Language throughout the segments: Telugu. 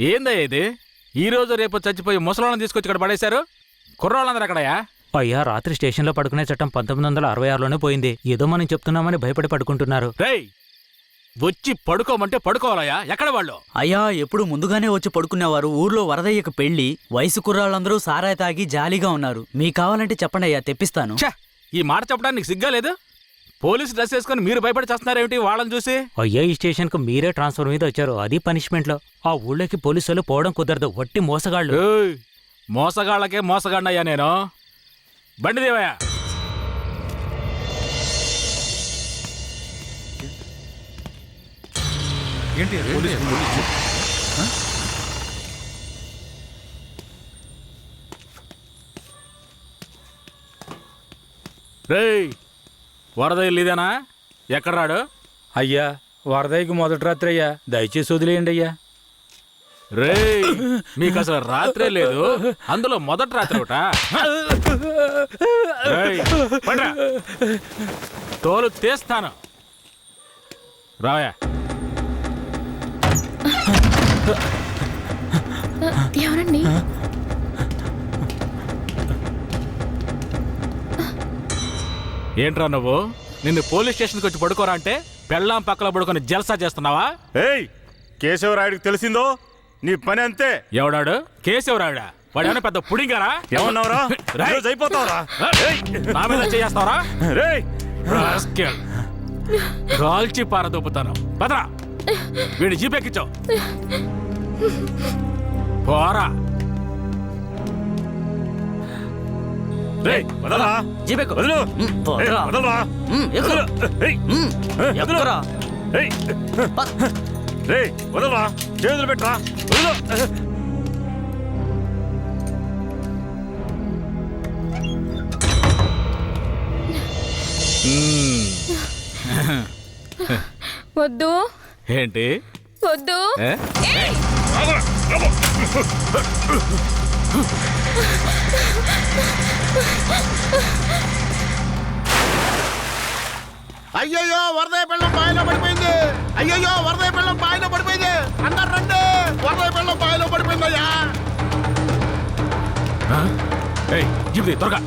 ఏందయ్య ఇది? ఈ రోజు రేపు చచ్చిపోయి ముసలాళ్ళని తీసుకొచ్చి ఇక్కడ పడేశారు. కుర్రాళ్ళందరూ ఎక్కడయ్యా? అయ్యా, రాత్రి స్టేషన్లో పడుకునే చట్టం 1966లోనే పోయింది. ఏదో మనం చెప్తున్నామని భయపడి పడుకుంటున్నారు. రేయ్, వచ్చి పడుకోమంటే పడుకోవాలయ్యా. ఎక్కడ వాళ్ళు? అయ్యా, ఎప్పుడు ముందుగానే వచ్చి పడుకునేవారు. ఊర్లో వరదయ్యకు పెళ్లి, వయసు కుర్రాళ్ళందరూ సారాయి తాగి జాలీగా ఉన్నారు. మీకు కావాలంటే చెప్పండి అయ్యా, తెప్పిస్తాను. ఈ మాట చెప్పడానికి నీకు సిగ్గా లేదు? పోలీసు డ్రెస్ వేసుకుని మీరు భయపడి చేస్తున్నారేమిటి వాళ్ళని చూసి? అయ్యా, ఈ స్టేషన్కు మీరే ట్రాన్స్ఫర్ మీద వచ్చారు, అది పనిష్మెంట్లో. ఆ ఊళ్ళోకి పోలీసులు పోవడం కుదరదు, వట్టి మోసగాళ్ళు. మోసగాళ్ళకే మోసగాడినయ్యా నేను. బండి దేవయ్యా. రేయ్, వరద ఇల్లుదేనా? ఎక్కడ రాడు? అయ్యా, వరదయ్యకు మొదటి రాత్రి అయ్యా, దయచేసి వదిలేయండి అయ్యా. రేయ్, మీకు అసలు రాత్రే లేదు, అందులో మొదటి రాత్రి ఒకట. తోలు తీస్తాను, రావయా. ఎవరండి? ఏంట్రా నువ్వు? నిన్ను పోలీస్ స్టేషన్కి వచ్చి పడుకోరా అంటే పెళ్ళాం పక్కన పడుకొని జల్సా చేస్తున్నావా? ఏయ్, కేశవరాయుడికి తెలిసిందో నీ పని అంతే. ఎవడాడు? కేశవరాయుడా? వాడేమైనా పెద్ద పుడింగారా? ఏమన్నావురా? అయిపోతావురా? నా మీద చేస్తావరా? రేయ్, కాల్చి పారదొప్పుతాను. పదరా, వీడి జీపెక్కించావు. పోరా. రేయ్, వదలరా. జీపెక్కు. వదలు. వదలరా. ఎక్కురా. రేయ్, వదలరా. చేతులు పెట్టరా. వదలు. వద్దు. ఏంటి వద్దు? అయ్యయ్యో, వరదయ్య పెళ్ళం బాయిలో పడిపోయింది. అయ్యయ్యో, వరదయ్య పెళ్ళం బాయిలో పడిపోయింది. అందరు రండి, వరదయ్య పెళ్ళం బాయిలో పడిపోయిందయ్యా. జీప్ త్వరగా.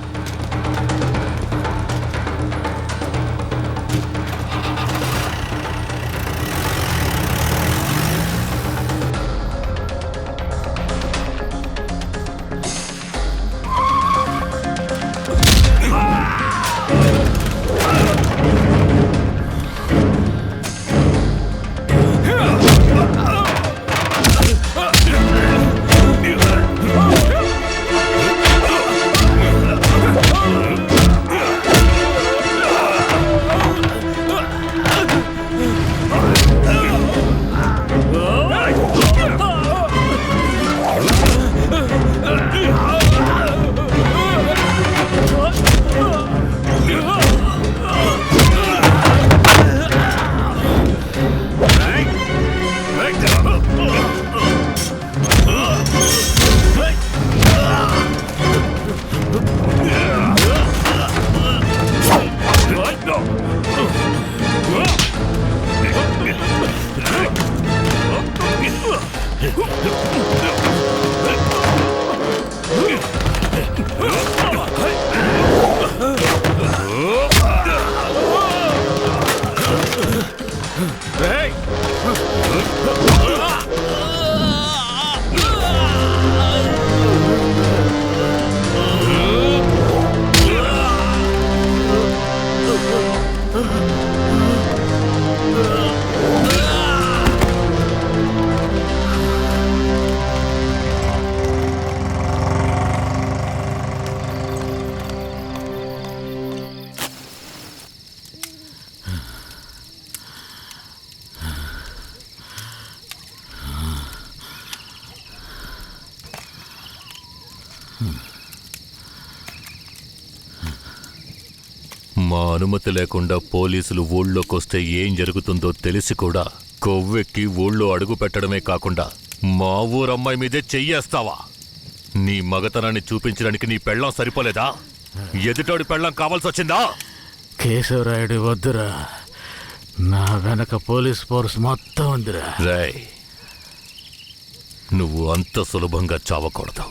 మా అనుమతి లేకుండా పోలీసులు ఊళ్ళోకొస్తే ఏం జరుగుతుందో తెలిసి కూడా కొవ్వెక్కి ఊళ్ళో అడుగు పెట్టడమే కాకుండా మా ఊరమ్మాయి మీదే చెయ్యేస్తావా? నీ మగతనాన్ని చూపించడానికి నీ పెళ్ళం సరిపోలేదా? ఎదుటోడి పెళ్ళం కావాల్సొచ్చిందా? కేశవరాయుడు వద్దురా, నా వెనక పోలీస్ ఫోర్స్ మొత్తం ఉందిరా. రాయ్, నువ్వు అంత సులభంగా చావకూడదు.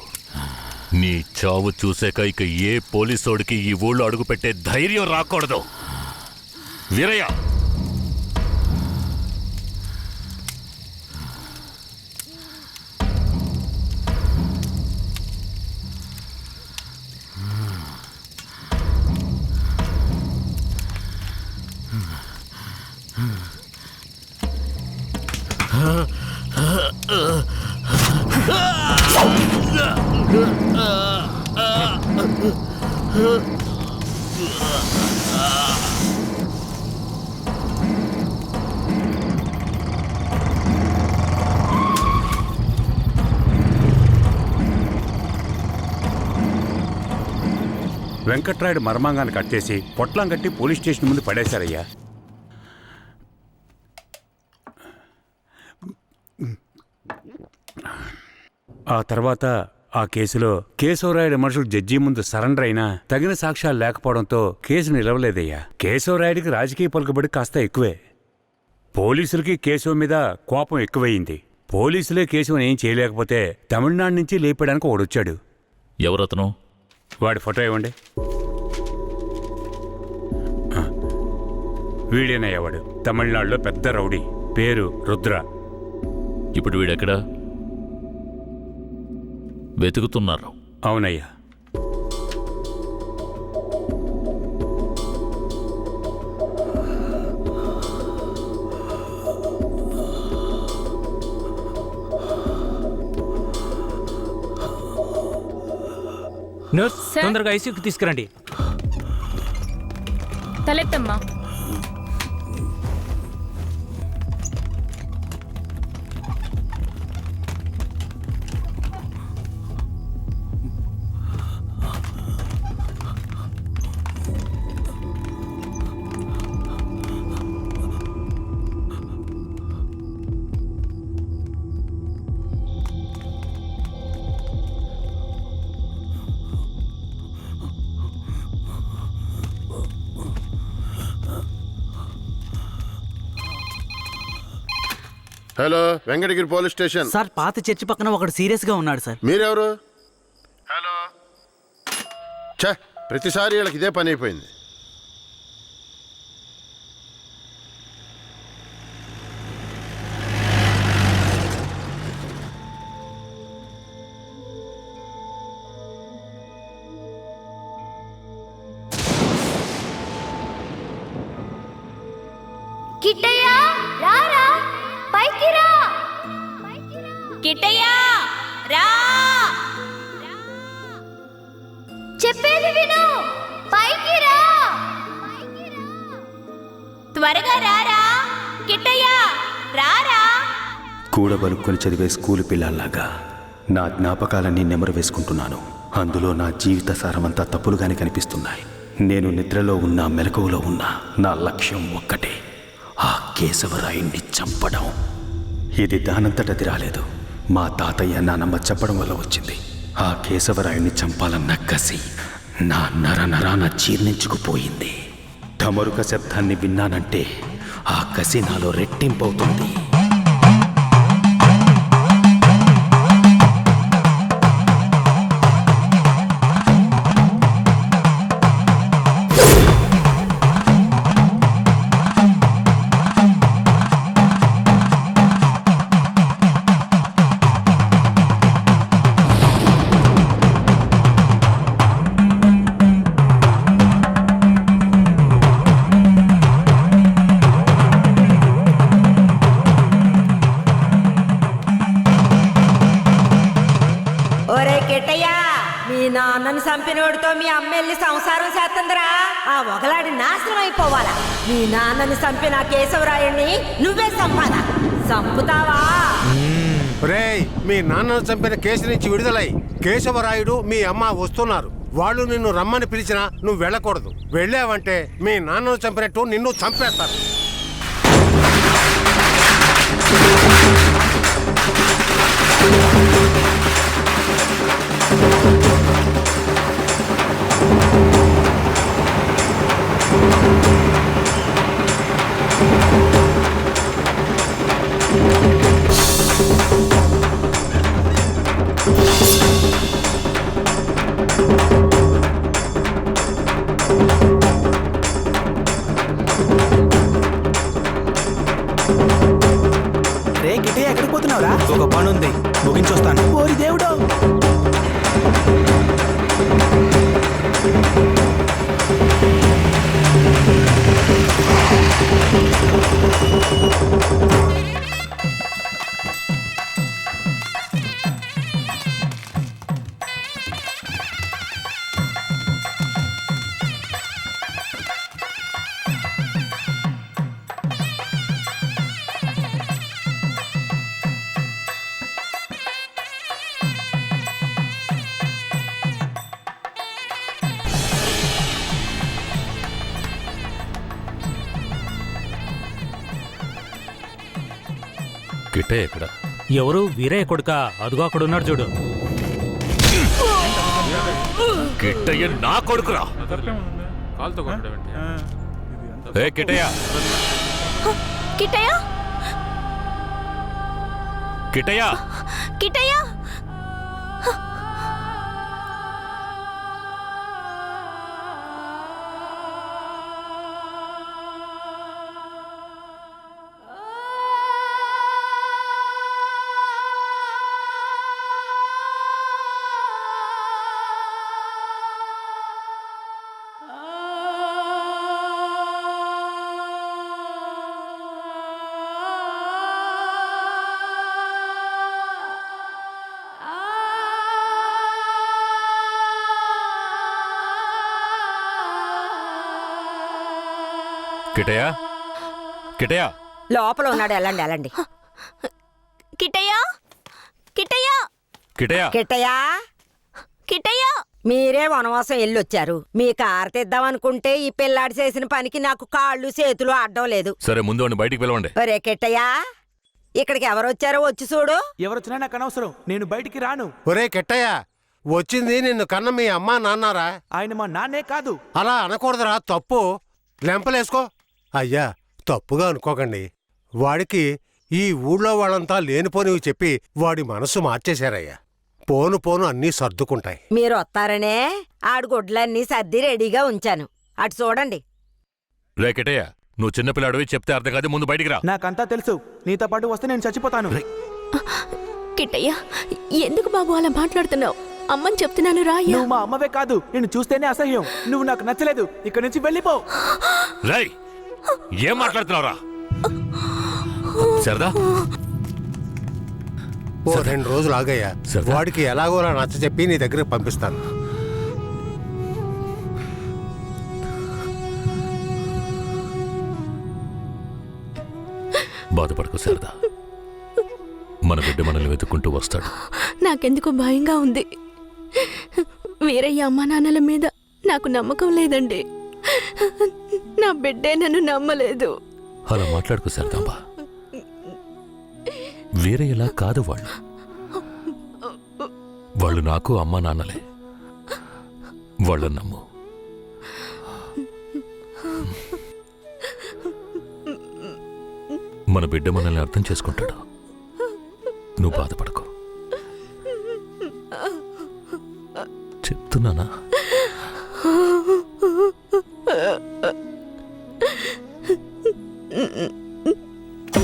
నీ చావు చూసాక ఇక ఏ పోలీసోడికి ఈ ఊళ్ళో అడుగుపెట్టే ధైర్యం రాకూడదు. వీరయ్య, వెంకట్రాయుడు మర్మాంగాన్ని కట్టేసి పొట్లం కట్టి పోలీస్ స్టేషన్ ముందు పడేశారయ్యా. ఆ తర్వాత ఆ కేసులో కేశవరాయుడు మనుషులు జడ్జి ముందు సరెండర్ అయినా తగిన సాక్ష్యాలు లేకపోవడంతో కేసు నిలవలేదయ్యా. కేశవరాయుడికి రాజకీయ పలుకుబడి కాస్త ఎక్కువే. పోలీసులకి కేశవ మీద కోపం ఎక్కువయింది. పోలీసులే కేశవని ఏం చేయలేకపోతే తమిళనాడు నుంచి లేపడానికి ఒకడొచ్చాడు. ఎవరతను? వాడి ఫోటో ఇవ్వండి. వీడేనయ్యా వాడు. తమిళనాడులో పెద్ద రౌడీ, పేరు రుద్ర. ఇప్పుడు వీడెక్కడా? వెతుకుతున్నారు. అవునయ్యా. Nurse, sir? తొందరగా ఐసీయూకి తీసుకురండి. తలెత్తమ్మా. Hello, Venkatagiri police station. Sir, పాత చర్చి పక్కన ఒకడు సీరియస్ గా ఉన్నాడు సార్. మీరెవరు? హలో. ఛే, ప్రతిసారి వీళ్ళకి ఇదే పని అయిపోయింది. కిట్టయ్య, రారా, పైకి రా. కిట్టయ్య, రా. చెప్పేది విను, పైకి రా. త్వరగా రారా, కిట్టయ్య, రారా. కూడబలుక్కొని చదివే స్కూలు పిల్లల్లాగా నా జ్ఞాపకాలన్నీ నెమరు వేసుకుంటున్నాను. అందులో నా జీవిత సారమంతా తప్పులుగానే కనిపిస్తున్నాయి. నేను నిద్రలో ఉన్నా మెలకువలో ఉన్నా నా లక్ష్యం ఒక్కటే, ఆ కేశవరాయుణ్ణి చంపడం. ఇది దానంతటది రాలేదు. మా తాతయ్య నానమ్మ చెప్పడం వల్ల వచ్చింది. ఆ కేశవరాయుణ్ణి చంపాలన్న కసి నా నరనరాన జీర్ణించుకుపోయింది. ఢమరుక శబ్దాన్ని విన్నానంటే ఆ కసి నాలో రెట్టింపవుతుంది. నాన్నని చంపినోడితో మీ అమ్మెల్ని సంసారం చేస్తుందిరా. ఆ ఒకలాడి నాశనం అయిపోవాలా. మీ నాన్నని చంపిన కేశవరాయుణ్ణి నువ్వే చంపాలా. చంపుతావా? రేయ్, మీ నాన్నను చంపిన కేసు నుంచి విడుదలై కేశవరాయుడు మీ అమ్మ వస్తున్నారు. వాళ్ళు నిన్ను రమ్మని పిలిచినా నువ్వు వెళ్ళకూడదు. వెళ్ళావంటే మీ నాన్నను చంపినట్టు నిన్ను చంపేస్తారు. రే గిటే ఎక్కడికి పోతున్నావురా? ఒక పని ఉంది, ముగించొస్తాను. ఓరి దేవుడు! కిట్టే ఎక్కడ? ఎవరు? వీరయ్య కొడుక? అదుగో అక్కడ ఉన్నాడు చూడు. కిట్టయ్య నా కొడుకురా. ఏ కిట్టయ్య, కిట్టయ్య కిట్టయ్య, కిట్టయ్య కిట్టయ్య, కిట్టయ్య. లోపల ఉన్నాడు, వెళ్ళండి వెళ్ళండి. కిట్టయ్య కిట్టయ్య కిట్టయ్య, కిట్టయ్యా, కిట్టయ్య మీరే వనవాసం వెళ్ళొచ్చారు. మీ కారు తెద్దామనుకుంటే ఈ పిల్లాడి చేసిన పనికి నాకు కాళ్ళు చేతులు అడ్డం లేదు. సరే ముందు వాడిని బయటికి పిలవండి. ఒరే కిట్టయ్యా, ఇక్కడికి ఎవరొచ్చారో వచ్చి చూడు. ఎవరొచ్చినా నాకు అనవసరం, నేను బయటికి రాను. ఒరే కెట్టయ్య, వచ్చింది నిన్ను కన్న మీ అమ్మా నాన్నారా? ఆయన మా నాన్నే కాదు. అలా అనకూడదురా, తప్పు. లెంపలేసుకో. అయ్యా, తప్పుగా అనుకోకండి. వాడికి ఈ ఊళ్ళో వాళ్ళంతా లేనిపోనివి చెప్పి వాడి మనసు మార్చేశారయ్యా. పోను పోను అన్నీ సర్దుకుంటాయి. మీరు వస్తారనే ఆడు గుడ్లన్నీ సర్ది రెడీగా ఉంచాను. అటు చూడండి. రే కిట్టయ్య, నువ్వు చిన్నపిల్లాడివి, చెప్తే అర్థం కాదు, ముందు బయటికి రా. నాకంతా తెలుసు, నీతో పాటు వస్తే నేను చచ్చిపోతాను. కిట్టయ్య ఎందుకు బాబు అలా మాట్లాడుతున్నావు? అమ్మని చెప్తున్నాను రాయ్యా. నువ్వు మా అమ్మవే కాదు, నేను చూస్తేనే అసహ్యం. నువ్వు నాకు నచ్చలేదు, ఇక్కడి నుంచి వెళ్ళిపో. రై, ఏం మాట్లాడుతున్నావురా? సరదా, ఓ 2 రోజులు ఆగయ్యా. వాడికి ఎలాగోలా నచ్చ చెప్పి నీ దగ్గరకు పంపిస్తాను. బాధపడకు సరదా, మన బిడ్డ మనల్ని వెతుక్కుంటూ వస్తాడు. నాకెందుకు భయంగా ఉంది. వీరయ్య అమ్మా నాన్నల మీద నాకు నమ్మకం లేదండి. నా బిడ్డే నన్ను నమ్మలేదు. అలా మాట్లాడుకు సరదాంబా. వేరే ఎలా కాదు వాళ్ళు. వాళ్ళు నాకు అమ్మా నాన్నలే. వాళ్ళని నమ్ము. మన బిడ్డ మనల్ని అర్థం చేసుకుంటాడు. నువ్వు బాధపడకు, చెప్తున్నానా?